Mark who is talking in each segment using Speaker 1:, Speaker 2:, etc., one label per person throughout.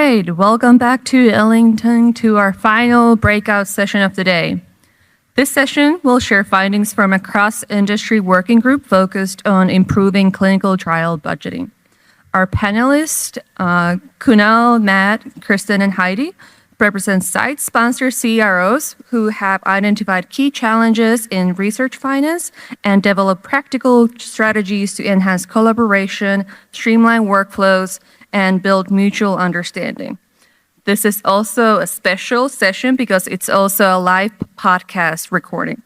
Speaker 1: right, welcome back to Ellington to our final breakout session of the day. This session will share findings from a cross-industry working group focused on improving clinical trial budgeting. Our panelists, Kunal, Matt, Kristen, and Heidi, represent site-sponsored CROs who have identified key challenges in research finance and develop practical strategies to enhance collaboration, streamline workflows, and build mutual understanding. This is also a special session because it's also a live podcast recording.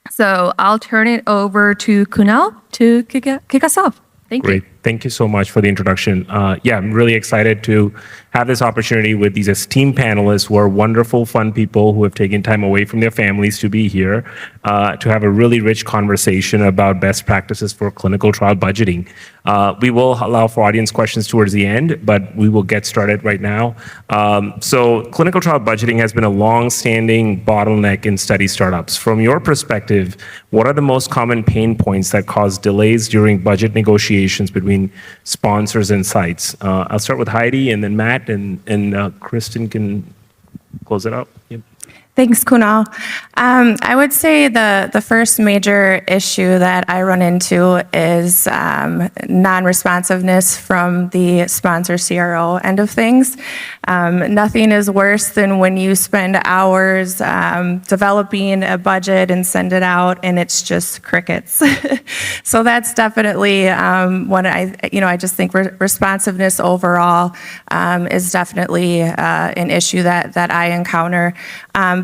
Speaker 1: So I'll turn it over to Kunal to kick us off. Thank you.
Speaker 2: Great. Thank you so much for the introduction. I'm really excited to have this opportunity with these esteemed panelists who are wonderful, fun people who have taken time away from their families to be here to have a really rich conversation about best practices for clinical trial budgeting. We will allow for audience questions towards the end, but we will get started right now. So clinical trial budgeting has been a long-standing bottleneck in study startups. From your perspective, what are the most common pain points that cause delays during budget negotiations between sponsors and sites? I'll start with Heidi and then Matt, and Kristen can close it up. Yep.
Speaker 3: Thanks, Kunal. I would say the first major issue that I run into is non-responsiveness from the sponsor CRO end of things. Nothing is worse than when you spend hours developing a budget and send it out and it's just crickets. So that's definitely what I just think responsiveness overall is definitely an issue that I encounter.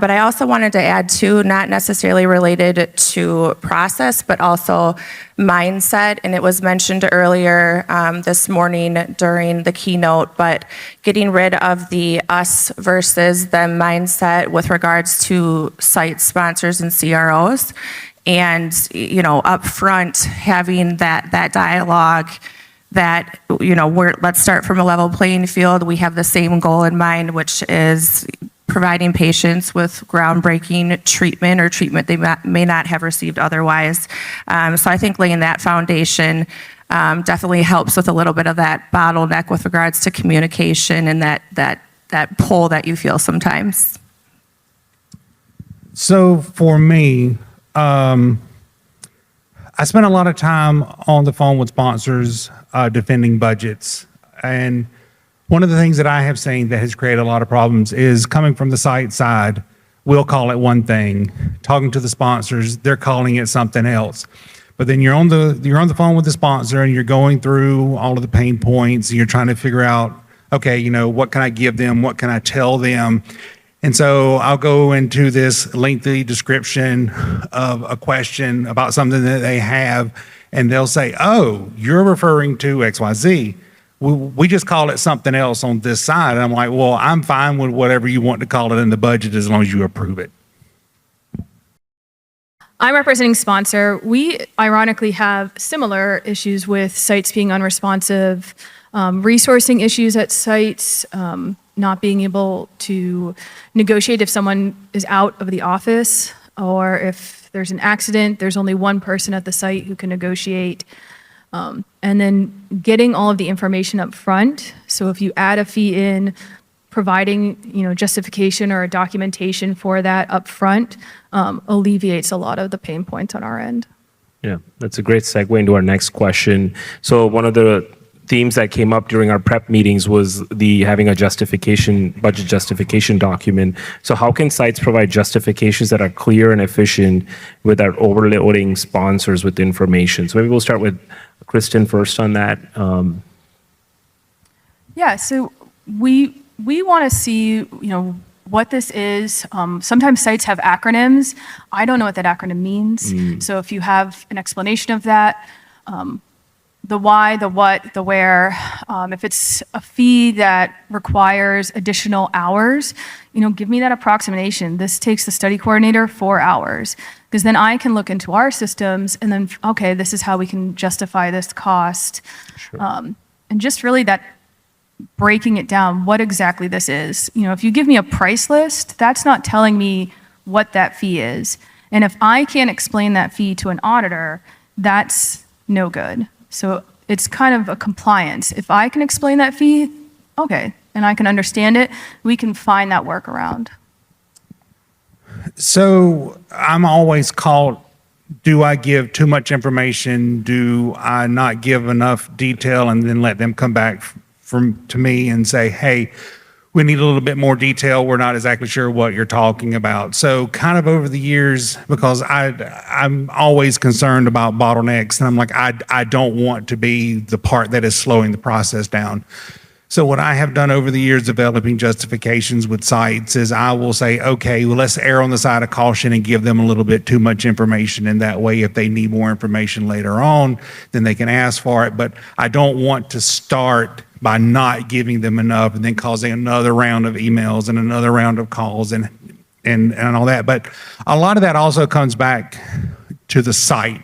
Speaker 3: But I also wanted to add too, not necessarily related to process, but also mindset. And it was mentioned earlier this morning during the keynote, but getting rid of the us versus them mindset with regards to site sponsors and CROs. And, up front, having that dialogue that, let's start from a level playing field. We have the same goal in mind, which is providing patients with groundbreaking treatment or treatment they may not have received otherwise. So I think laying that foundation definitely helps with a little bit of that bottleneck with regards to communication and that pull that you feel sometimes.
Speaker 4: So for me, I spend a lot of time on the phone with sponsors defending budgets. And one of the things that I have seen that has created a lot of problems is coming from the site side, we'll call it one thing. Talking to the sponsors, they're calling it something else. But then you're on the phone with the sponsor and you're going through all of the pain points and you're trying to figure out, okay, what can I give them? What can I tell them? And so I'll go into this lengthy description of a question about something that they have, and they'll say, oh, you're referring to XYZ. We just call it something else on this side. And I'm like, well, I'm fine with whatever you want to call it in the budget as long as you approve it.
Speaker 5: I'm representing sponsor. We ironically have similar issues with sites being unresponsive, resourcing issues at sites, not being able to negotiate if someone is out of the office, or if there's an accident, there's only one person at the site who can negotiate. And then getting all of the information up front. So if you add a fee in, providing justification or a documentation for that up front alleviates a lot of the pain points on our end.
Speaker 2: Yeah, that's a great segue into our next question. So one of the themes that came up during our prep meetings was having a budget justification document. So how can sites provide justifications that are clear and efficient without overloading sponsors with information? So maybe we'll start with Kristen first on that.
Speaker 5: So we want to see, what this is. Sometimes sites have acronyms. I don't know what that acronym means. So if you have an explanation of that, the why, the what, the where, if it's a fee that requires additional hours, give me that approximation. This takes the study coordinator 4 hours, because then I can look into our systems and then, okay, this is how we can justify this cost.
Speaker 2: Sure.
Speaker 5: And just really that breaking it down, what exactly this is. If you give me a price list, that's not telling me what that fee is. And if I can't explain that fee to an auditor, that's no good. So it's kind of a compliance. If I can explain that fee, okay, and I can understand it, we can find that workaround.
Speaker 4: So I'm always caught, do I give too much information? Do I not give enough detail and then let them come back to me and say, hey, we need a little bit more detail. We're not exactly sure what you're talking about. So kind of over the years, because I'm always concerned about bottlenecks, and I'm like, I don't want to be the part that is slowing the process down. So what I have done over the years developing justifications with sites is I will say, okay, well, let's err on the side of caution and give them a little bit too much information. And that way, if they need more information later on, then they can ask for it. But I don't want to start by not giving them enough and then causing another round of emails and another round of calls and all that. But a lot of that also comes back to the site.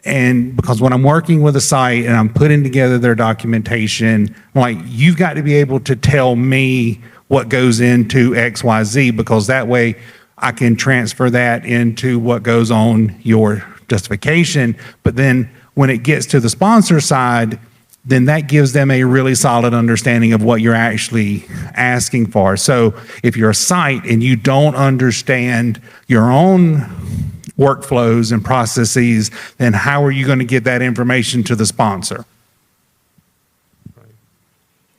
Speaker 4: And because when I'm working with a site and I'm putting together their documentation, I'm like, you've got to be able to tell me what goes into XYZ, because that way I can transfer that into what goes on your justification. But then when it gets to the sponsor side, then that gives them a really solid understanding of what you're actually asking for. So if you're a site and you don't understand your own workflows and processes, then how are you going to get that information to the sponsor?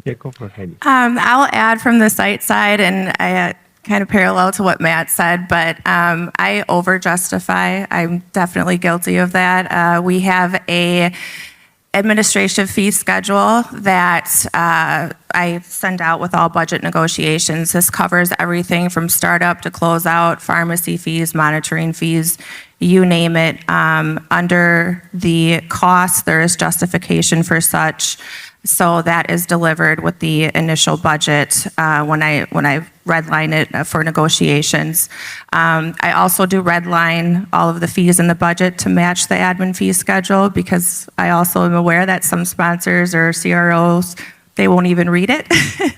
Speaker 2: Yeah, go for it, Heidi.
Speaker 3: I'll add from the site side, and I kind of parallel to what Matt said, but I over-justify. I'm definitely guilty of that. We have a administrative fee schedule that I send out with all budget negotiations. This covers everything from startup to closeout, pharmacy fees, monitoring fees, you name it. Under the cost, there is justification for such. So that is delivered with the initial budget when I redline it for negotiations. I also do redline all of the fees in the budget to match the admin fee schedule, because I also am aware that some sponsors or CROs, they won't even read it,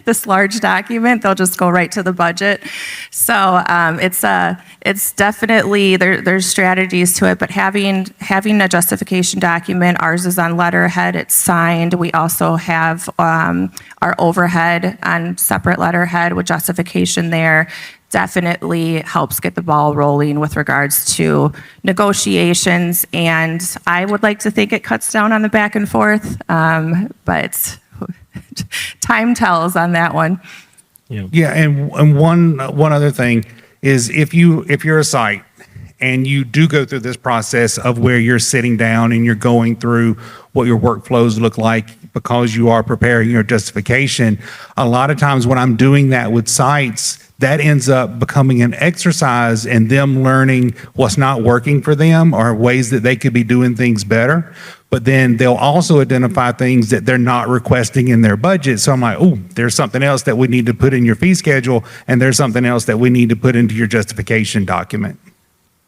Speaker 3: this large document. They'll just go right to the budget. So it's definitely, there's strategies to it, but having a justification document, ours is on letterhead, it's signed. We also have our overhead on separate letterhead with justification there. Definitely helps get the ball rolling with regards to negotiations. And I would like to think it cuts down on the back and forth, but time tells on that one.
Speaker 4: Yeah, and one other thing is if you're a site and you do go through this process of where you're sitting down and you're going through what your workflows look like because you are preparing your justification, a lot of times when I'm doing that with sites, that ends up becoming an exercise in them learning what's not working for them or ways that they could be doing things better. But then they'll also identify things that they're not requesting in their budget. So I'm like, oh, there's something else that we need to put in your fee schedule, and there's something else that we need to put into your justification document.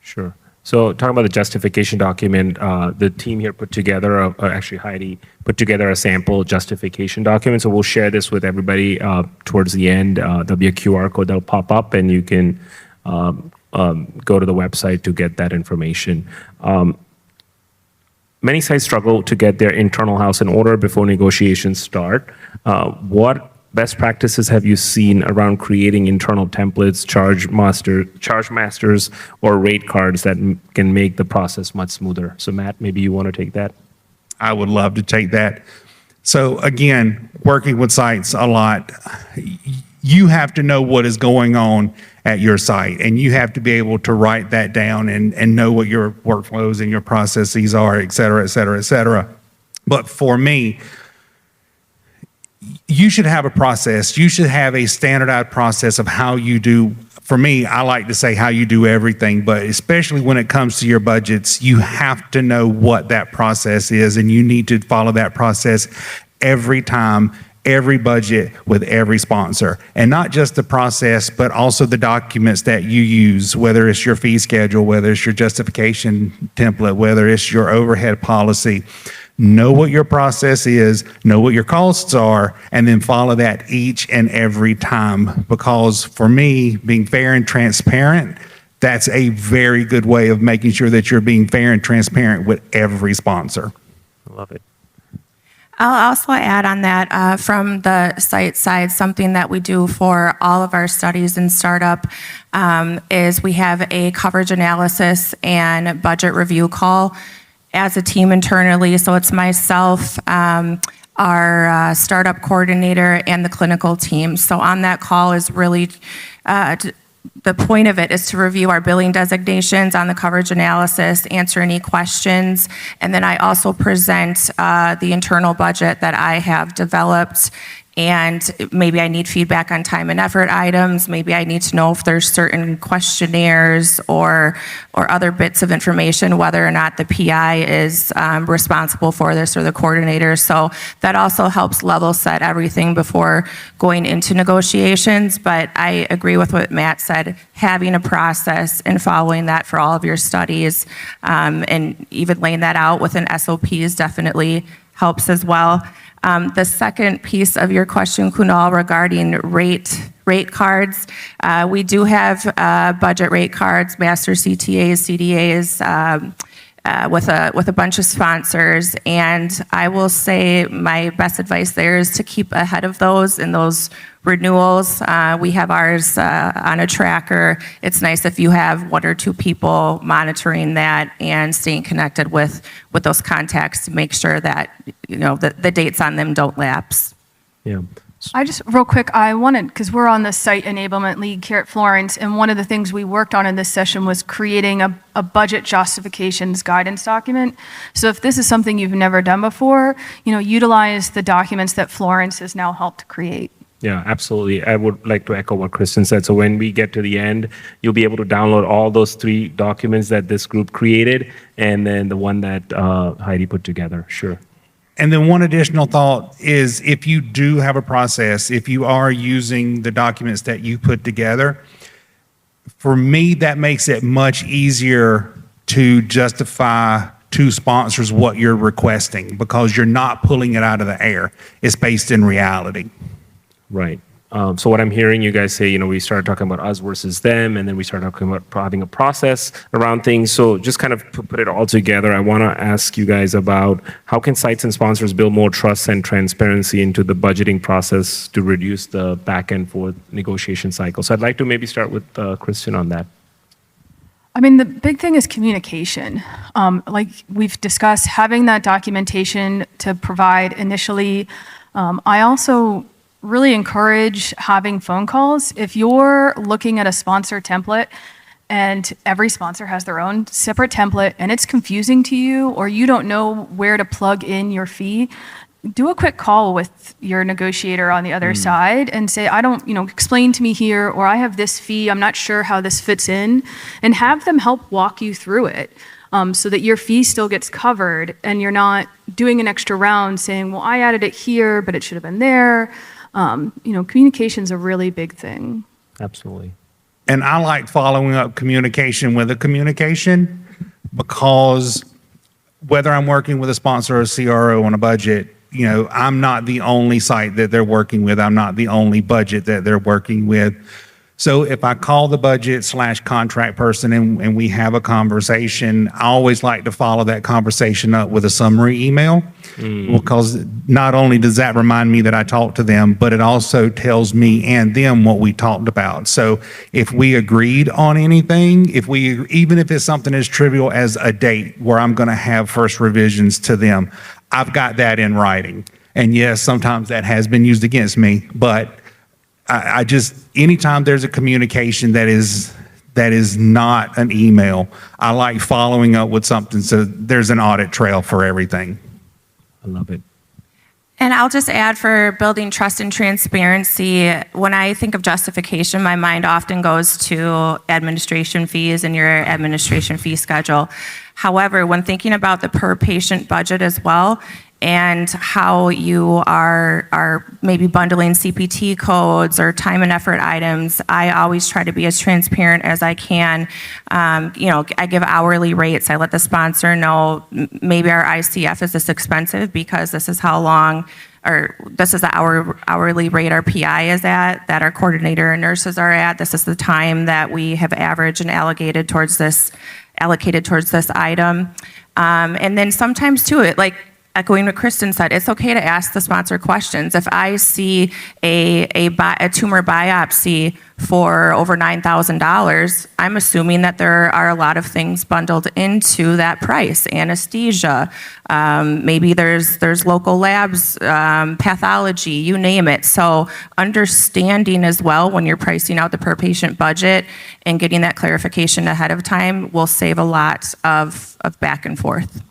Speaker 2: Sure. So talking about the justification document, the team here put together, actually Heidi put together a sample justification document. So we'll share this with everybody towards the end. There'll be a QR code that'll pop up, and you can go to the website to get that information. Many sites struggle to get their internal house in order before negotiations start. What best practices have you seen around creating internal templates, charge masters, or rate cards that can make the process much smoother? So Matt, maybe you want to take that?
Speaker 4: I would love to take that. So again, working with sites a lot, you have to know what is going on at your site, and you have to be able to write that down and know what your workflows and your processes are, et cetera, et cetera, et cetera. But for me, you should have a process. You should have a standardized process of how you do. For me, I like to say how you do everything, but especially when it comes to your budgets, you have to know what that process is, and you need to follow that process every time, every budget with every sponsor. And not just the process, but also the documents that you use, whether it's your fee schedule, whether it's your justification template, whether it's your overhead policy. Know what your process is, know what your costs are, and then follow that each and every time. Because for me, being fair and transparent, that's a very good way of making sure that you're being fair and transparent with every sponsor.
Speaker 2: I love it.
Speaker 3: I'll also add on that from the site side, something that we do for all of our studies and startup is we have a coverage analysis and budget review call as a team internally. So it's myself, our startup coordinator, and the clinical team. So on that call is really the point of it is to review our billing designations on the coverage analysis, answer any questions, and then I also present the internal budget that I have developed. And maybe I need feedback on time and effort items. Maybe I need to know if there's certain questionnaires or other bits of information, whether or not the PI is responsible for this or the coordinator. So that also helps level set everything before going into negotiations. But I agree with what Matt said, having a process and following that for all of your studies and even laying that out with an SOPs definitely helps as well. The second piece of your question, Kunal, regarding rate cards, we do have budget rate cards, master CTAs, CDAs, with a bunch of sponsors, and I will say my best advice there is to keep ahead of those and those renewals. We have ours on a tracker. It's nice if you have one or two people monitoring that and staying connected with those contacts to make sure that the dates on them don't lapse.
Speaker 2: Yeah.
Speaker 5: I just, real quick, I wanted, because we're on the Site Enablement League here at Florence, and one of the things we worked on in this session was creating a budget justifications guidance document. So if this is something you've never done before, utilize the documents that Florence has now helped create.
Speaker 2: Yeah, absolutely. I would like to echo what Kristen said. So when we get to the end, you'll be able to download all those 3 documents that this group created, and then the one that Heidi put together. Sure.
Speaker 4: And then one additional thought is if you do have a process, if you are using the documents that you put together, for me, that makes it much easier to justify to sponsors what you're requesting because you're not pulling it out of the air. It's based in reality.
Speaker 2: Right. So what I'm hearing you guys say, we started talking about us versus them, and then we started talking about having a process around things. So just kind of put it all together, I want to ask you guys about how can sites and sponsors build more trust and transparency into the budgeting process to reduce the back and forth negotiation cycle. So I'd like to maybe start with Kristen on that.
Speaker 5: I mean, the big thing is communication. Like we've discussed, having that documentation to provide initially. I also really encourage having phone calls. If you're looking at a sponsor template and every sponsor has their own separate template and it's confusing to you or you don't know where to plug in your fee, do a quick call with your negotiator on the other side and say, explain to me here, or I have this fee, I'm not sure how this fits in, and have them help walk you through it. So that your fee still gets covered and you're not doing an extra round saying, well, I added it here, but it should have been there. Communication's a really big thing.
Speaker 2: Absolutely.
Speaker 4: And I like following up communication with a communication because whether I'm working with a sponsor or a CRO on a budget, I'm not the only site that they're working with. I'm not the only budget that they're working with. So if I call the budget/contract person and we have a conversation, I always like to follow that conversation up with a summary email because not only does that remind me that I talked to them, but it also tells me and them what we talked about. So if we agreed on anything, even if it's something as trivial as a date where I'm going to have first revisions to them, I've got that in writing. And yes, sometimes that has been used against me, but I just, anytime there's a communication that is not an email, I like following up with something so there's an audit trail for everything.
Speaker 2: I love it.
Speaker 3: And I'll just add for building trust and transparency, when I think of justification, my mind often goes to administration fees and your administration fee schedule. However, when thinking about the per patient budget as well, and how you are maybe bundling CPT codes or time and effort items, I always try to be as transparent as I can. I give hourly rates. I let the sponsor know maybe our ICF is this expensive because this is how long, or this is the hourly rate our PI is at, that our coordinator and nurses are at. This is the time that we have averaged and allocated towards this item. And then sometimes too, echoing what Kristen said, it's okay to ask the sponsor questions. If I see a tumor biopsy for over $9,000, I'm assuming that there are a lot of things bundled into that price. Anesthesia, maybe there's local labs, pathology, you name it. So understanding as well when you're pricing out the per patient budget and getting that clarification ahead of time will save a lot of back and forth.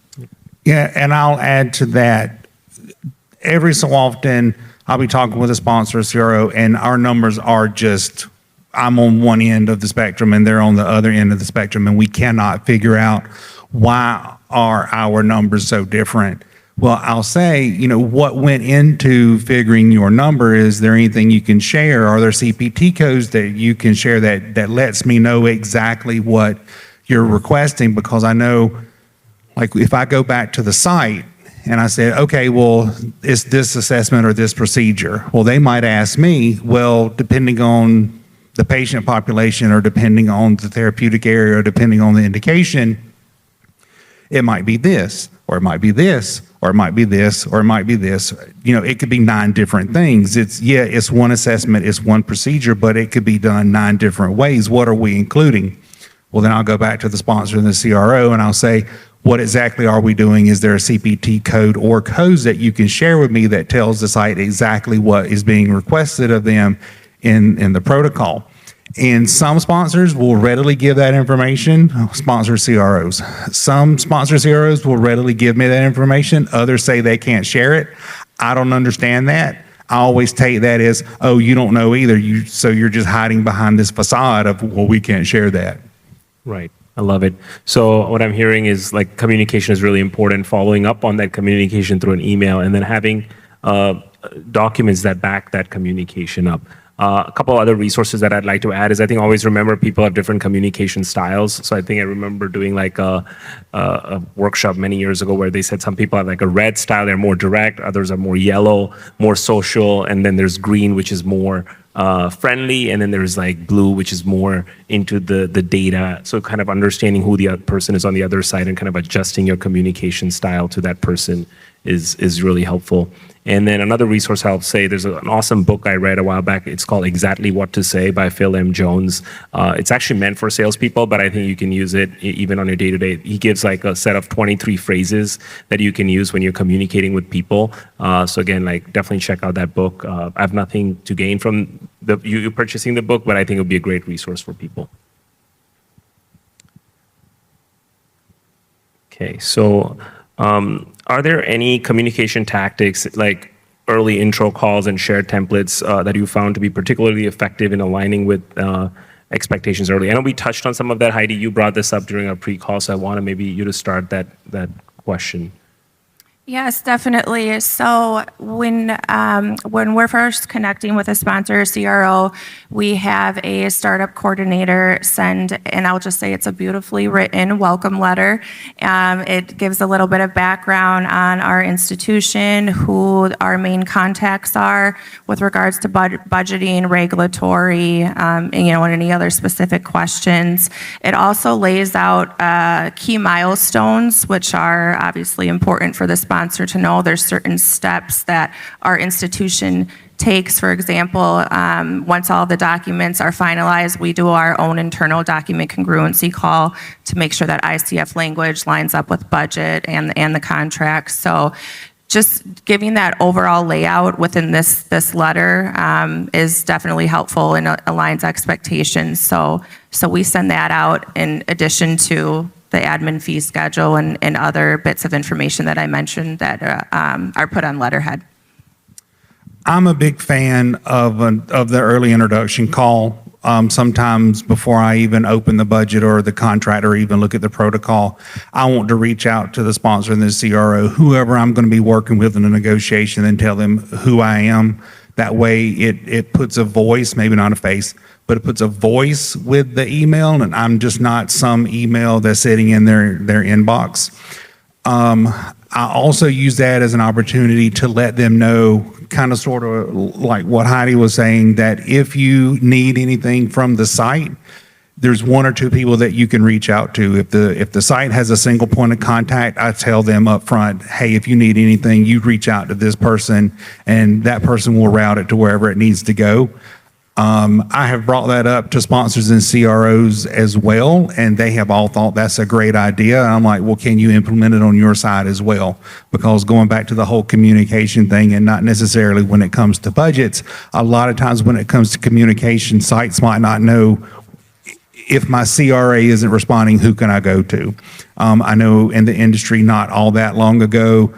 Speaker 4: Yeah, and I'll add to that. Every so often, I'll be talking with a sponsor, CRO, and our numbers are just, I'm on one end of the spectrum and they're on the other end of the spectrum, and we cannot figure out why are our numbers so different. Well, I'll say, what went into figuring your number? Is there anything you can share? Are there CPT codes that you can share that lets me know exactly what you're requesting? Because I know, like, if I go back to the site and I said, okay, well, is this assessment or this procedure? Well, they might ask me, well, depending on the patient population or depending on the therapeutic area or depending on the indication, it might be this, or it might be this, or it might be this, or it might be this. It could be 9 different things. It's one assessment, it's one procedure, but it could be done 9 different ways. What are we including? Well, then I'll go back to the sponsor and the CRO and I'll say, what exactly are we doing? Is there a CPT code or codes that you can share with me that tells the site exactly what is being requested of them in the protocol? And some sponsors will readily give that information, sponsor CROs. Some sponsor CROs will readily give me that information. Others say they can't share it. I don't understand that. I always take that as, oh, you don't know either. So you're just hiding behind this facade of, well, we can't share that.
Speaker 2: Right. I love it. So what I'm hearing is like communication is really important, following up on that communication through an email, and then having documents that back that communication up. A couple other resources that I'd like to add is I think always remember people have different communication styles. So I think I remember doing like a workshop many years ago where they said some people have like a red style, they're more direct, others are more yellow, more social, and then there's green, which is more friendly, and then there's like blue, which is more into the data. So kind of understanding who the other person is on the other side and kind of adjusting your communication style to that person is really helpful. And then another resource I'll say, there's an awesome book I read a while back. It's called Exactly What to Say by Phil M. Jones. It's actually meant for salespeople, but I think you can use it even on your day-to-day. He gives like a set of 23 phrases that you can use when you're communicating with people. So again, like definitely check out that book. I have nothing to gain from you purchasing the book, but I think it would be a great resource for people. Okay, so are there any communication tactics like early intro calls and shared templates that you found to be particularly effective in aligning with expectations early? I know we touched on some of that, Heidi. You brought this up during our pre-call, so I wanted maybe you to start that question.
Speaker 3: Yes, definitely. So when we're first connecting with a sponsor or CRO, we have a startup coordinator send, and I'll just say it's a beautifully written welcome letter. It gives a little bit of background on our institution, who our main contacts are with regards to budgeting, regulatory, and any other specific questions. It also lays out key milestones, which are obviously important for the sponsor to know. There's certain steps that our institution takes. For example, once all the documents are finalized, we do our own internal document congruency call to make sure that ICF language lines up with budget and the contract. So just giving that overall layout within this letter is definitely helpful and aligns expectations. So we send that out in addition to the admin fee schedule and other bits of information that I mentioned that are put on letterhead.
Speaker 4: I'm a big fan of the early introduction call. Sometimes before I even open the budget or the contract or even look at the protocol, I want to reach out to the sponsor and the CRO, whoever I'm going to be working with in a negotiation, and tell them who I am. That way it puts a voice, maybe not a face, but it puts a voice with the email, and I'm just not some email that's sitting in their inbox. I also use that as an opportunity to let them know, kind of sort of like what Heidi was saying, that if you need anything from the site, there's one or two people that you can reach out to. If the site has a single point of contact, I tell them up front, hey, if you need anything, you reach out to this person, and that person will route it to wherever it needs to go. I have brought that up to sponsors and CROs as well, and they have all thought that's a great idea. I'm like, well, can you implement it on your side as well? Because going back to the whole communication thing, and not necessarily when it comes to budgets, a lot of times when it comes to communication, sites might not know, if my CRA isn't responding, who can I go to? I know in the industry not all that long ago,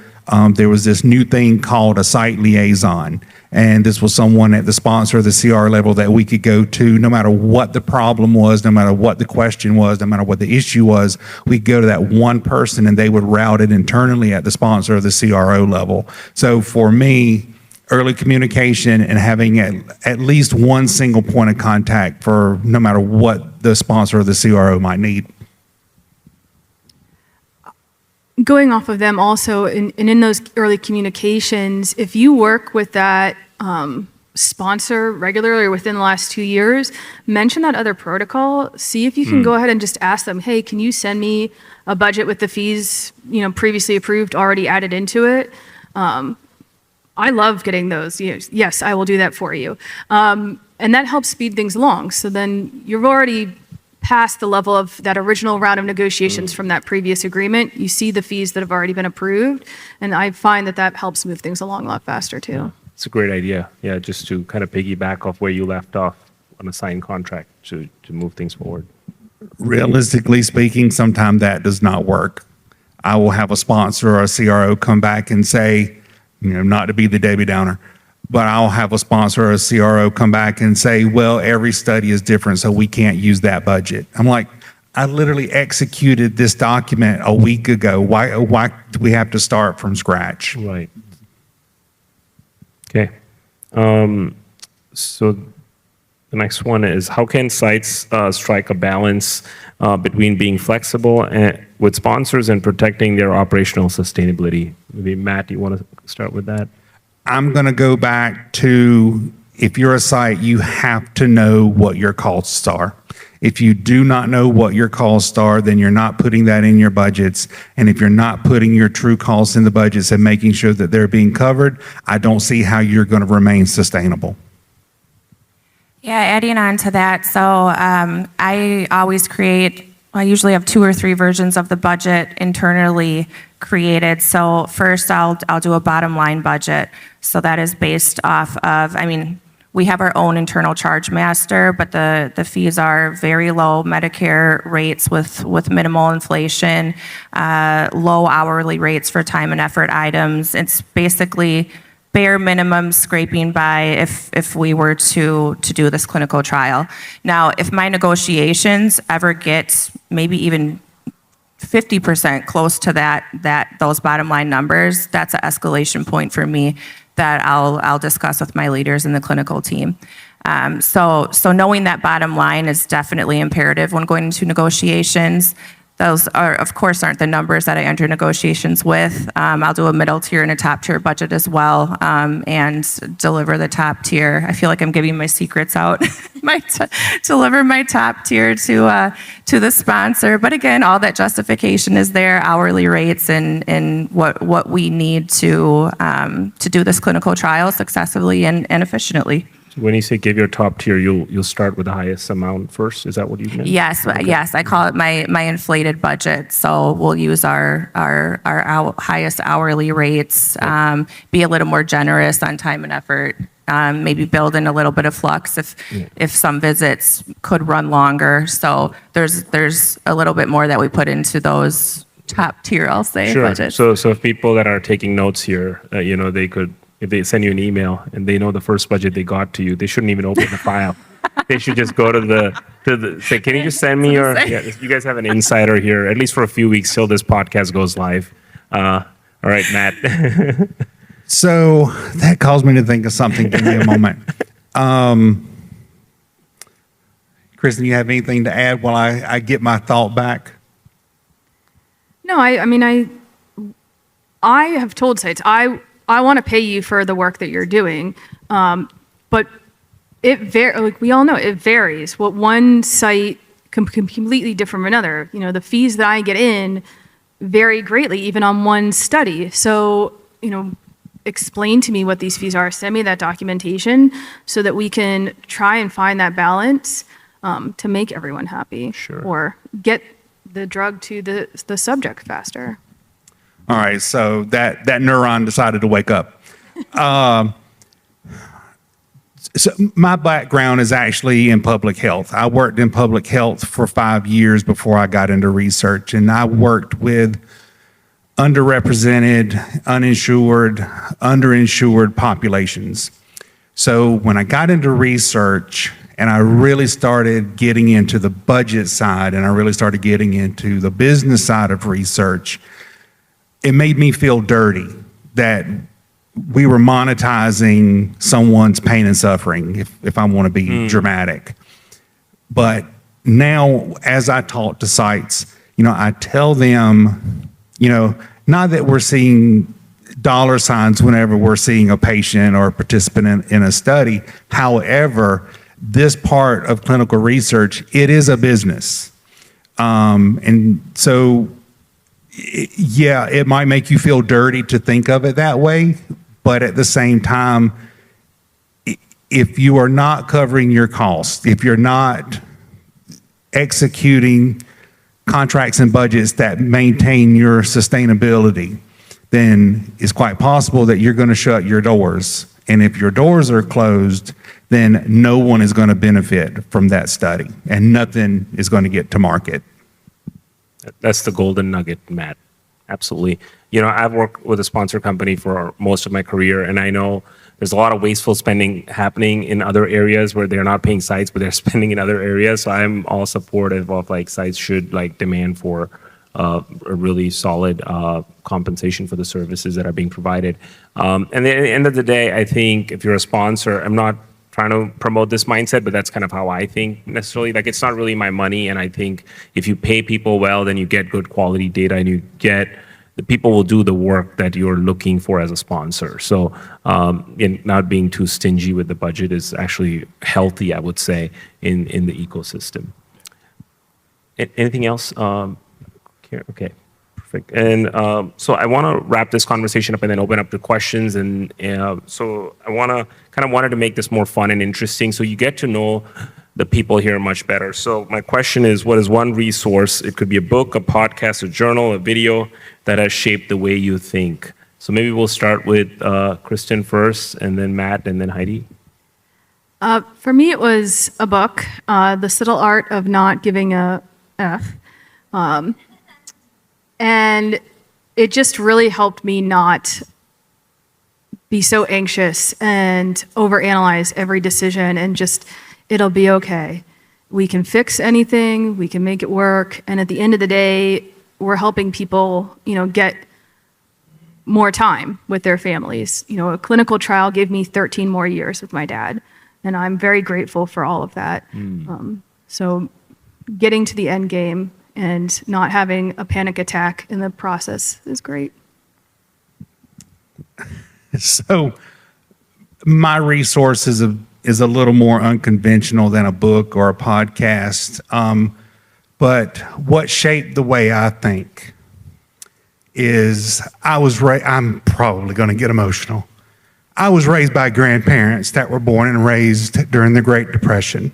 Speaker 4: there was this new thing called a site liaison. And this was someone at the sponsor or the CR level that we could go to no matter what the problem was, no matter what the question was, no matter what the issue was. We'd go to that one person and they would route it internally at the sponsor or the CRO level. So for me, early communication and having at least one single point of contact for no matter what the sponsor or the CRO might need.
Speaker 5: Going off of them also, and in those early communications, if you work with that sponsor regularly or within the last 2 years, mention that other protocol. See if you can go ahead and just ask them, hey, can you send me a budget with the fees, previously approved, already added into it? I love getting those. Yes, I will do that for you. And that helps speed things along. So then you've already past the level of that original round of negotiations from that previous agreement. You see the fees that have already been approved, and I find that helps move things along a lot faster too.
Speaker 2: It's a great idea. Yeah, just to kind of piggyback off where you left off on a signed contract to move things forward.
Speaker 4: Realistically speaking, sometimes that does not work. I will have a sponsor or a CRO come back and say, not to be the Debbie Downer, but I'll have a sponsor or a CRO come back and say, well, every study is different, so we can't use that budget. I'm like, I literally executed this document a week ago. Why do we have to start from scratch?
Speaker 2: Right. Okay. So the next one is, how can sites strike a balance between being flexible with sponsors and protecting their operational sustainability? Maybe Matt, you want to start with that?
Speaker 4: I'm going to go back to, if you're a site, you have to know what your costs are. If you do not know what your costs are, then you're not putting that in your budgets. And if you're not putting your true costs in the budgets and making sure that they're being covered, I don't see how you're going to remain sustainable.
Speaker 3: Yeah, adding on to that, so I always I usually have 2 or 3 versions of the budget internally created. So first I'll do a bottom line budget. So that is based off of, we have our own internal charge master, but the fees are very low Medicare rates with minimal inflation, low hourly rates for time and effort items. It's basically bare minimum scraping by if we were to do this clinical trial. Now, if my negotiations ever get maybe even 50% close to those bottom line numbers, that's an escalation point for me that I'll discuss with my leaders in the clinical team. So knowing that bottom line is definitely imperative when going into negotiations. Those are, of course, aren't the numbers that I enter negotiations with. I'll do a middle tier and a top tier budget as well, and deliver the top tier. I feel like I'm giving my secrets out. Deliver my top tier to the sponsor. But again, all that justification is there, hourly rates and what we need to do this clinical trial successfully and efficiently.
Speaker 2: When you say give your top tier, you'll start with the highest amount first. Is that what you meant?
Speaker 3: Yes, okay. Yes. I call it my inflated budget. So we'll use our highest hourly rates, be a little more generous on time and effort, maybe build in a little bit of flux if some visits could run longer. So there's a little bit more that we put into those top tier, I'll say,
Speaker 2: sure.
Speaker 3: budgets.
Speaker 2: So if people that are taking notes here, they could. If they send you an email and they know the first budget they got to you, they shouldn't even open the file. They should just go to the say, can you just send me your, you guys have an insider here, at least for a few weeks till this podcast goes live. All right, Matt.
Speaker 4: So that caused me to think of something. Give me a moment. Kristen, you have anything to add while I get my thought back?
Speaker 5: No, I have told sites, I want to pay you for the work that you're doing, but like we all know, it varies. What one site completely different from another. You know, the fees that I get in vary greatly, even on one study. So, you know, explain to me what these fees are, send me that documentation so that we can try and find that balance to make everyone happy.
Speaker 2: Sure.
Speaker 5: Or get the drug to the subject faster.
Speaker 4: All right, so that neuron decided to wake up. So my background is actually in public health. I worked in public health for 5 years before I got into research, and I worked with underrepresented, uninsured, underinsured populations. So when I got into research and I really started getting into the budget side and I really started getting into the business side of research, it made me feel dirty that we were monetizing someone's pain and suffering, if I want to be dramatic. But now, as I talk to sites, you know, I tell them, you know, not that we're seeing dollar signs whenever we're seeing a patient or a participant in a study. However, this part of clinical research, it is a business. And so, yeah, it might make you feel dirty to think of it that way, but at the same time, if you are not covering your costs, if you're not executing contracts and budgets that maintain your sustainability, then it's quite possible that you're going to shut your doors. And if your doors are closed, then no one is going to benefit from that study and nothing is going to get to market.
Speaker 2: That's the golden nugget, Matt. Absolutely. You know, I've worked with a sponsor company for most of my career, and I know there's a lot of wasteful spending happening in other areas where they're not paying sites, but they're spending in other areas. So I'm all supportive of like sites should like demand for a really solid compensation for the services that are being provided. And at the end of the day, I think if you're a sponsor, I'm not trying to promote this mindset, but that's kind of how I think necessarily. Like, it's not really my money, and I think if you pay people well, then you get good quality data, and you get the people will do the work that you're looking for as a sponsor. So, not being too stingy with the budget is actually healthy, I would say, in the ecosystem. Anything else? Okay. Perfect. And so I want to wrap this conversation up and then open up the questions. And so I wanted to make this more fun and interesting so you get to know the people here much better. So my question is, what is one resource? It could be a book, a podcast, a journal, a video that has shaped the way you think. So maybe we'll start with Kristen first, and then Matt, and then Heidi.
Speaker 5: For me, it was a book, The Subtle Art of Not Giving a F. And it just really helped me not be so anxious and overanalyze every decision and just, it'll be okay. We can fix anything, we can make it work, and at the end of the day, we're helping people, you know, get more time with their families. You know, a clinical trial gave me 13 more years with my dad, and I'm very grateful for all of that. So getting to the end game and not having a panic attack in the process is great.
Speaker 4: So my resource is a little more unconventional than a book or a podcast. But what shaped the way I think is I'm probably going to get emotional. I was raised by grandparents that were born and raised during the Great Depression.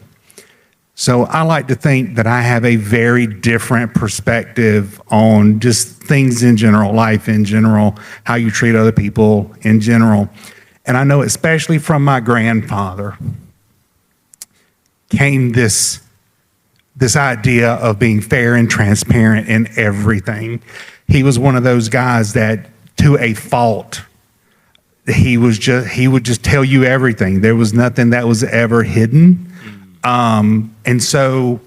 Speaker 4: So I like to think that I have a very different perspective on just things in general, life in general, how you treat other people in general. And I know especially from my grandfather came this idea of being fair and transparent in everything. He was one of those guys that, to a fault, he would just tell you everything. There was nothing that was ever hidden. And so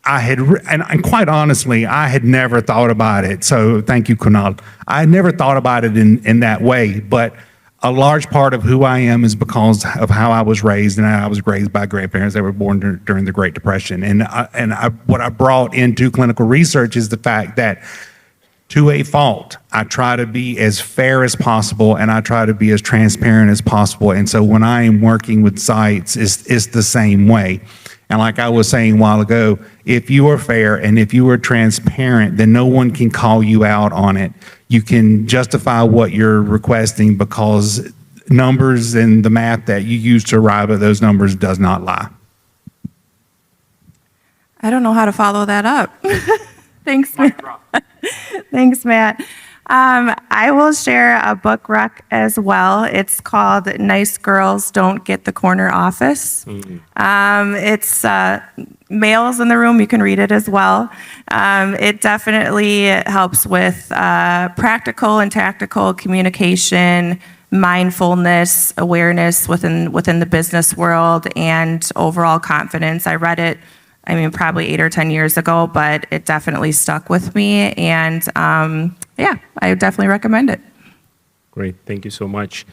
Speaker 4: and quite honestly, I had never thought about it. So thank you, Kunal. I had never thought about it in that way, but a large part of who I am is because of how I was raised, and I was raised by grandparents that were born during the Great Depression. And what I brought into clinical research is the fact that, to a fault, I try to be as fair as possible, and I try to be as transparent as possible. And so when I am working with sites, it's the same way. And like I was saying a while ago, if you are fair and if you are transparent, then no one can call you out on it. You can justify what you're requesting because numbers and the math that you use to arrive at those numbers does not lie.
Speaker 3: I don't know how to follow that up. Thanks, Matt. Thanks, Matt. I will share a book rec as well. It's called Nice Girls Don't Get the Corner Office. It's males in the room, you can read it as well. It definitely helps with practical and tactical communication, mindfulness, awareness within the business world, and overall confidence. I read it, probably 8 or 10 years ago, but it definitely stuck with me. And yeah, I would definitely recommend it.
Speaker 2: Great, thank you so much.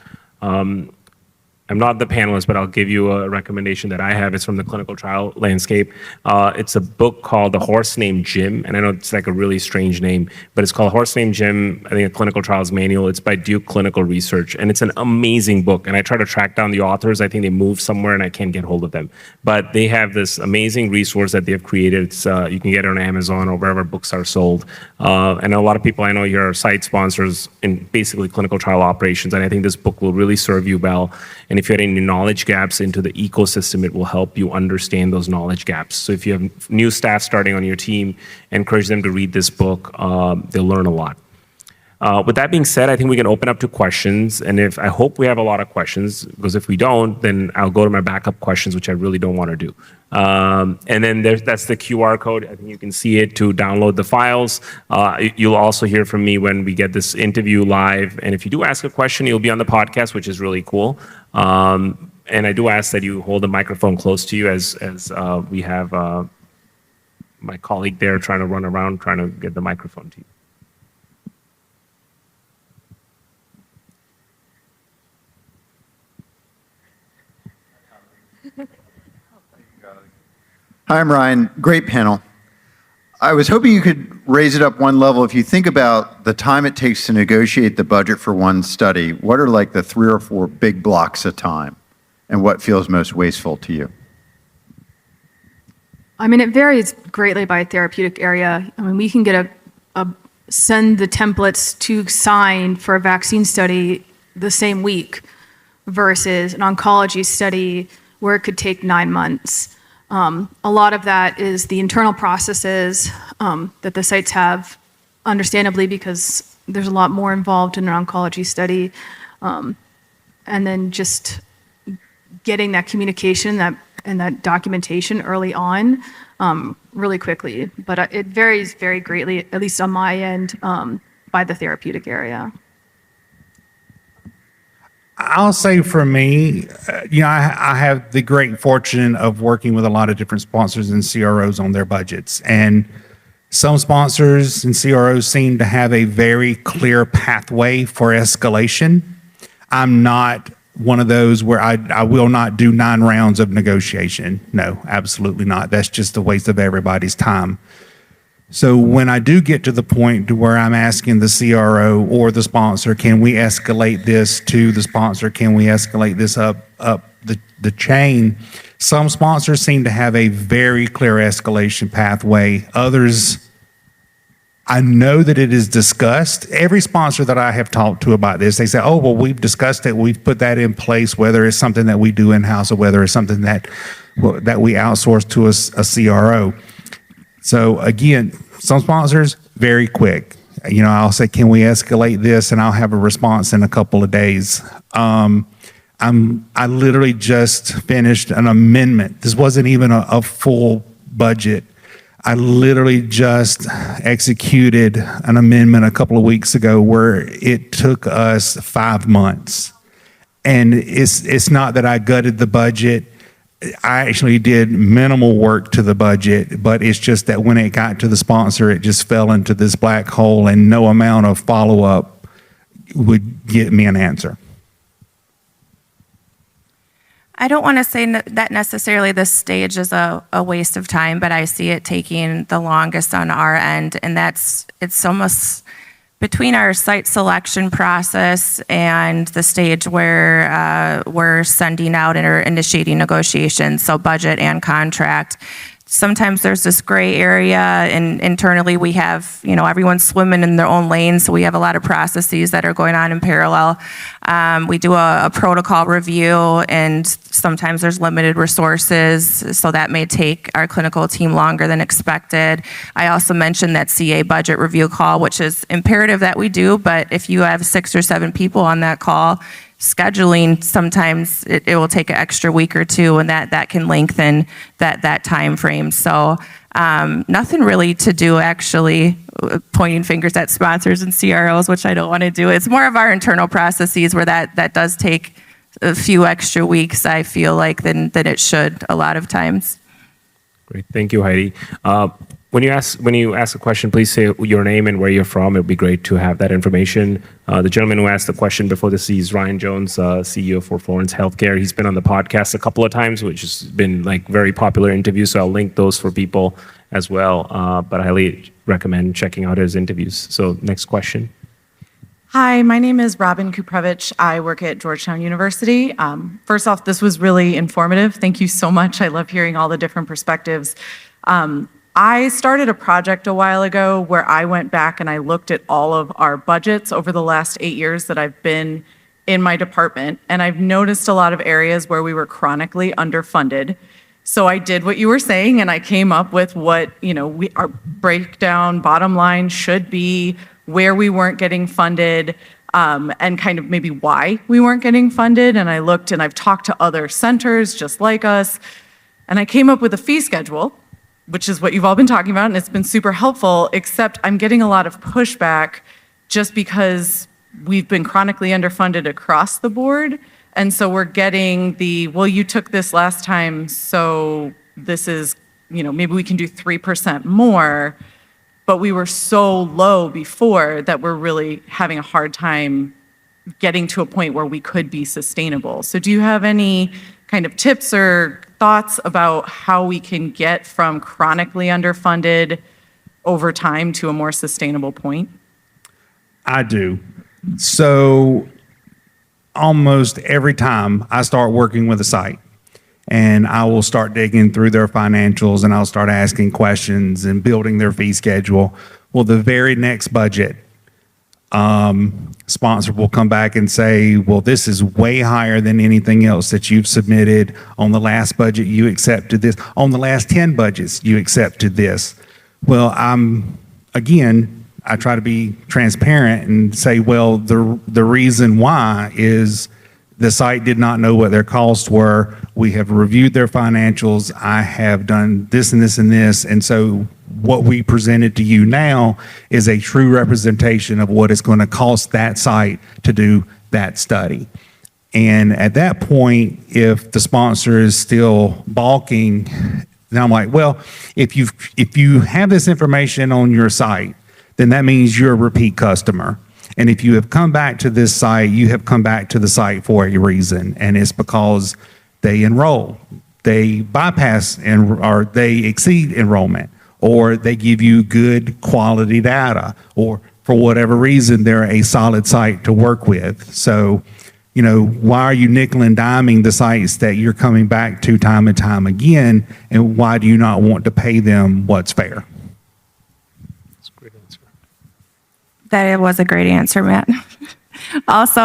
Speaker 2: I'm not the panelist, but I'll give you a recommendation that I have. It's from the clinical trial landscape. It's a book called The Horse Named Jim, and I know it's like a really strange name, but it's called Horse Named Jim, I think a clinical trials manual. It's by Duke Clinical Research, and it's an amazing book, and I try to track down the authors. I think they moved somewhere, and I can't get hold of them. But they have this amazing resource that they've created. It's, you can get it on Amazon or wherever books are sold. And a lot of people I know here are site sponsors in basically clinical trial operations, and I think this book will really serve you well. And if you have any knowledge gaps into the ecosystem, it will help you understand those knowledge gaps. So if you have new staff starting on your team, encourage them to read this book. They'll learn a lot. With that being said, I think we can open up to questions. And I hope we have a lot of questions, because if we don't, then I'll go to my backup questions, which I really don't want to do. And then that's the QR code. I think you can see it to download the files. You'll also hear from me when we get this interview live. And if you do ask a question, you'll be on the podcast, which is really cool. And I do ask that you hold the microphone close to you as we have my colleague there trying to run around, trying to get the microphone to you.
Speaker 6: Hi, I'm Ryan. Great panel. I was hoping you could raise it up one level. If you think about the time it takes to negotiate the budget for one study, what are like the 3 or 4 big blocks of time, and what feels most wasteful to you?
Speaker 5: It varies greatly by therapeutic area. We can get send the templates to sign for a vaccine study the same week versus an oncology study where it could take 9 months. A lot of that is the internal processes that the sites have, understandably, because there's a lot more involved in an oncology study. And then just getting that communication and that documentation early on really quickly. But it varies very greatly, at least on my end, by the therapeutic area.
Speaker 4: I'll say for me, I have the great fortune of working with a lot of different sponsors and CROs on their budgets. And some sponsors and CROs seem to have a very clear pathway for escalation. I'm not one of those where I will not do 9 rounds of negotiation. No, absolutely not. That's just a waste of everybody's time. So when I do get to the point to where I'm asking the CRO or the sponsor, can we escalate this to the sponsor? Can we escalate this up the chain? Some sponsors seem to have a very clear escalation pathway. Others, I know that it is discussed. Every sponsor that I have talked to about this, they say, oh, well, we've discussed it. We've put that in place, whether it's something that we do in-house or whether it's something that we outsource to a CRO. So again, some sponsors, very quick. I'll say, can we escalate this? And I'll have a response in a couple of days. I literally just finished an amendment. This wasn't even a full budget. I literally just executed an amendment a couple of weeks ago where it took us 5 months. And it's not that I gutted the budget. I actually did minimal work to the budget, but it's just that when it got to the sponsor, it just fell into this black hole, and no amount of follow-up would get me an answer.
Speaker 3: I don't want to say that necessarily this stage is a waste of time, but I see it taking the longest on our end, and it's almost Between our site selection process and the stage where we're sending out and are initiating negotiations, so budget and contract, sometimes there's this gray area, and internally we have, everyone's swimming in their own lane, so we have a lot of processes that are going on in parallel. We do a protocol review, and sometimes there's limited resources, so that may take our clinical team longer than expected. I also mentioned that CA budget review call, which is imperative that we do, but if you have 6 or 7 people on that call, scheduling, sometimes it will take an extra week or two, and that can lengthen that time frame. So nothing really to do, actually, pointing fingers at sponsors and CROs, which I don't want to do. It's more of our internal processes where that does take a few extra weeks, I feel like, than it should a lot of times.
Speaker 2: Great. Thank you, Heidi. When you ask a question, please say your name and where you're from. It would be great to have that information. The gentleman who asked the question before this is Ryan Jones, CEO for Florence Healthcare. He's been on the podcast a couple of times, which has been very popular interviews. So I'll link those for people as well. But I highly recommend checking out his interviews. So next question.
Speaker 7: Hi, my name is Robin Kuprevich. I work at Georgetown University. First off, this was really informative. Thank you so much. I love hearing all the different perspectives. I started a project a while ago where I went back and I looked at all of our budgets over the last 8 years that I've been in my department, and I've noticed a lot of areas where we were chronically underfunded. So I did what you were saying, and I came up with what our breakdown bottom line should be, where we weren't getting funded, and kind of maybe why we weren't getting funded. And I looked, and I've talked to other centers just like us, and I came up with a fee schedule, which is what you've all been talking about, and it's been super helpful, except I'm getting a lot of pushback just because we've been chronically underfunded across the board. And so we're getting well, you took this last time, so this is, maybe we can do 3% more, but we were so low before that we're really having a hard time getting to a point where we could be sustainable. So do you have any kind of tips or thoughts about how we can get from chronically underfunded over time to a more sustainable point?
Speaker 4: I do. So almost every time I start working with a site, and I will start digging through their financials, and I'll start asking questions and building their fee schedule. Well, the very next budget, sponsor will come back and say, well, this is way higher than anything else that you've submitted. On the last budget, you accepted this. On the last 10 budgets, you accepted this. Well, I try to be transparent and say, well, the reason why is the site did not know what their costs were. We have reviewed their financials. I have done this and this and this. And so what we presented to you now is a true representation of what it's going to cost that site to do that study. And at that point, if the sponsor is still balking, then I'm like, well, if you have this information on your site, then that means you're a repeat customer. And if you have come back to this site, you have come back to the site for a reason, and it's because they enroll, they bypass, or they exceed enrollment, or they give you good quality data, or for whatever reason, they're a solid site to work with. So, why are you nickel and diming the sites that you're coming back to time and time again, and why do you not want to pay them what's fair?
Speaker 2: That's a great answer.
Speaker 3: That was a great answer, Matt. Also,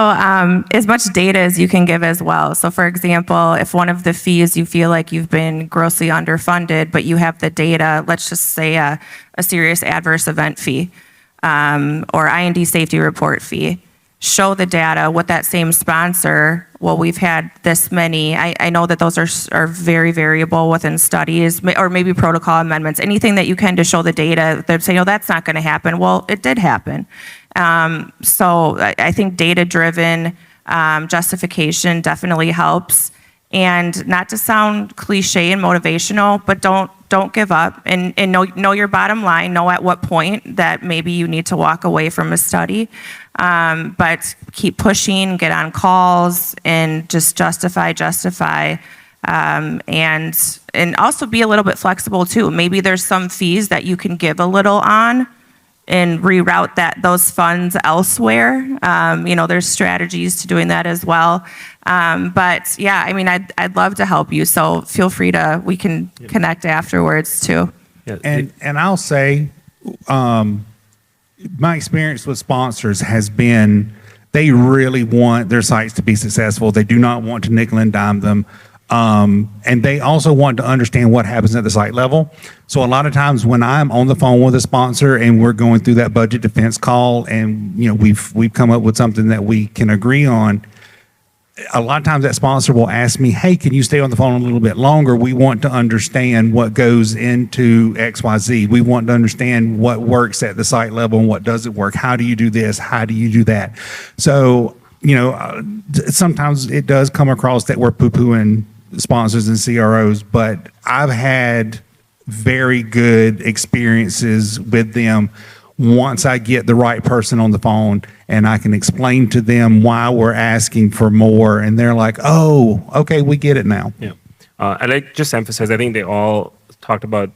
Speaker 3: as much data as you can give as well. So for example, if one of the fees you feel like you've been grossly underfunded, but you have the data, let's just say a serious adverse event fee, or IND safety report fee, show the data with that same sponsor. Well, we've had this many. I know that those are very variable within studies, or maybe protocol amendments, anything that you can to show the data. They'd say, no, that's not going to happen. Well, it did happen. So I think data-driven justification definitely helps. And not to sound cliche and motivational, but don't give up, and know your bottom line. Know at what point that maybe you need to walk away from a study. But keep pushing, get on calls, and just justify, and also be a little bit flexible too. Maybe there's some fees that you can give a little on, and reroute those funds elsewhere. There's strategies to doing that as well. But yeah, I mean, I'd love to help you. So feel free we can connect afterwards too.
Speaker 2: Yeah,
Speaker 4: And I'll say, my experience with sponsors has been they really want their sites to be successful. They do not want to nickel and dime them. And they also want to understand what happens at the site level. So a lot of times when I'm on the phone with a sponsor and we're going through that budget defense call and we've come up with something that we can agree on, a lot of times that sponsor will ask me, hey, can you stay on the phone a little bit longer? We want to understand what goes into XYZ. We want to understand what works at the site level and what doesn't work. How do you do this? How do you do that? So, sometimes it does come across that we're poo-pooing sponsors and CROs, but I've had very good experiences with them once I get the right person on the phone and I can explain to them why we're asking for more, and they're like, oh, okay, we get it now.
Speaker 2: Yeah. And I just emphasize, I think they all talked about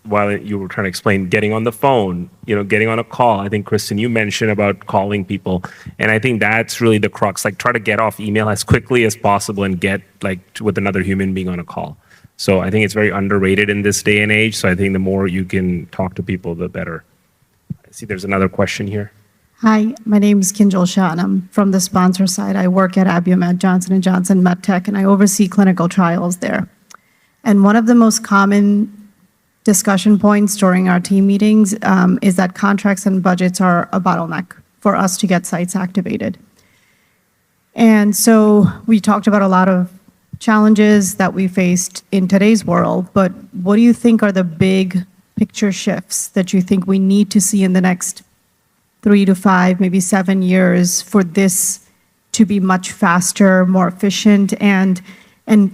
Speaker 2: while you were trying to explain getting on the phone, getting on a call. I think, Kristen, you mentioned about calling people. And I think that's really the crux, like try to get off email as quickly as possible and get with another human being on a call. So I think it's very underrated in this day and age. So I think the more you can talk to people, the better. I see there's another question here.
Speaker 8: Hi, my name is Kinjal Shah, and I'm from the sponsor side. I work at Abiomed Johnson & Johnson MedTech, and I oversee clinical trials there. And one of the most common discussion points during our team meetings is that contracts and budgets are a bottleneck for us to get sites activated. And so we talked about a lot of challenges that we faced in today's world, but what do you think are the big picture shifts that you think we need to see in the next 3 to 5, maybe 7 years for this to be much faster, more efficient, and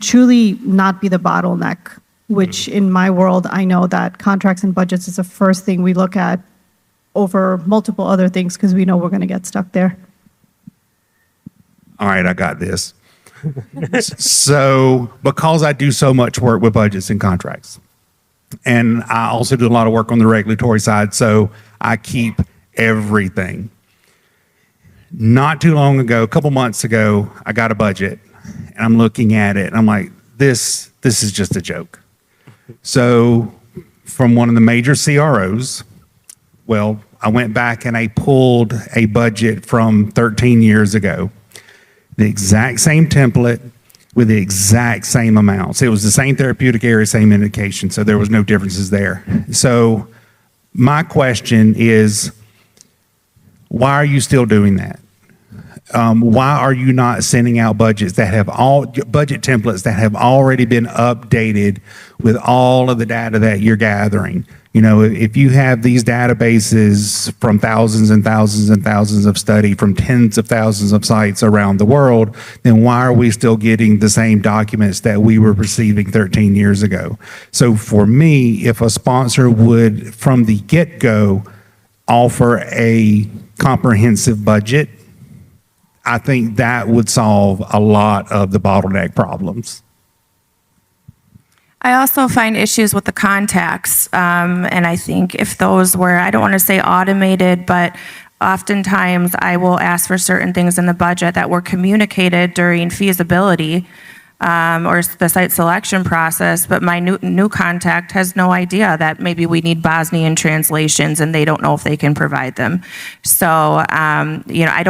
Speaker 8: truly not be the bottleneck, which in my world, I know that contracts and budgets is the first thing we look at over multiple other things because we know we're going to get stuck there.
Speaker 4: All right, I got this. So because I do so much work with budgets and contracts, and I also do a lot of work on the regulatory side, so I keep everything. Not too long ago, a couple months ago, I got a budget, and I'm looking at it, and I'm like, this is just a joke. So from one of the major CROs, well, I went back and I pulled a budget from 13 years ago, the exact same template with the exact same amounts. It was the same therapeutic area, same indication, so there was no differences there. So my question is, why are you still doing that? Why are you not sending out budget templates that have already been updated with all of the data that you're gathering? If you have these databases from thousands and thousands and thousands of study from tens of thousands of sites around the world, then why are we still getting the same documents that we were receiving 13 years ago? So for me, if a sponsor would, from the get-go, offer a comprehensive budget, I think that would solve a lot of the bottleneck problems.
Speaker 3: I also find issues with the contacts, and I think if those were, I don't want to say automated, but oftentimes I will ask for certain things in the budget that were communicated during feasibility or the site selection process, but my new contact has no idea that maybe we need Bosnian translations and they don't know if they can provide them. So, I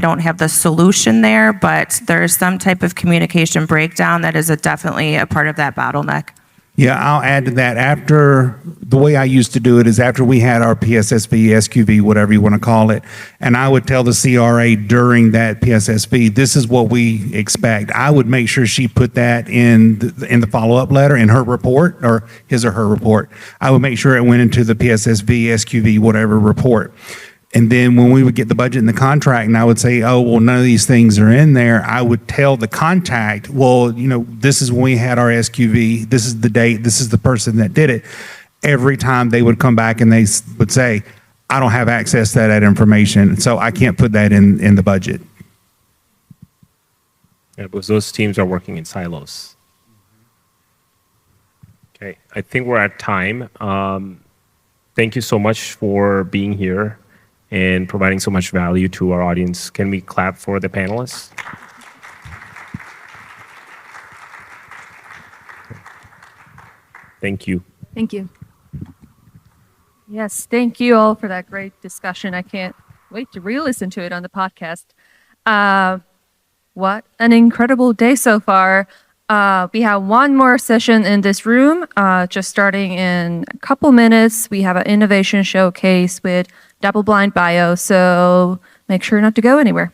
Speaker 3: don't have the solution there, but there's some type of communication breakdown that is definitely a part of that bottleneck.
Speaker 4: Yeah, I'll add to that. After, the way I used to do it is after we had our PSSV, SQV, whatever you want to call it, and I would tell the CRA during that PSSV, this is what we expect. I would make sure she put that in the follow-up letter in her report, or his or her report. I would make sure it went into the PSSV, SQV, whatever report. And then when we would get the budget and the contract and I would say, oh, well, none of these things are in there, I would tell the contact, well, this is when we had our SQV, this is the date, this is the person that did it. Every time they would come back and they would say, I don't have access to that information, so I can't put that in the budget.
Speaker 2: Yeah, because those teams are working in silos. Okay, I think we're at time. thank you so much for being here and providing so much value to our audience. Can we clap for the panelists? Thank you.
Speaker 5: Thank you.
Speaker 1: Yes, thank you all for that great discussion. I can't wait to re-listen to it on the podcast. What an incredible day so far. We have one more session in this room, just starting in a couple minutes. We have an innovation showcase with double-blind bio, so make sure not to go anywhere.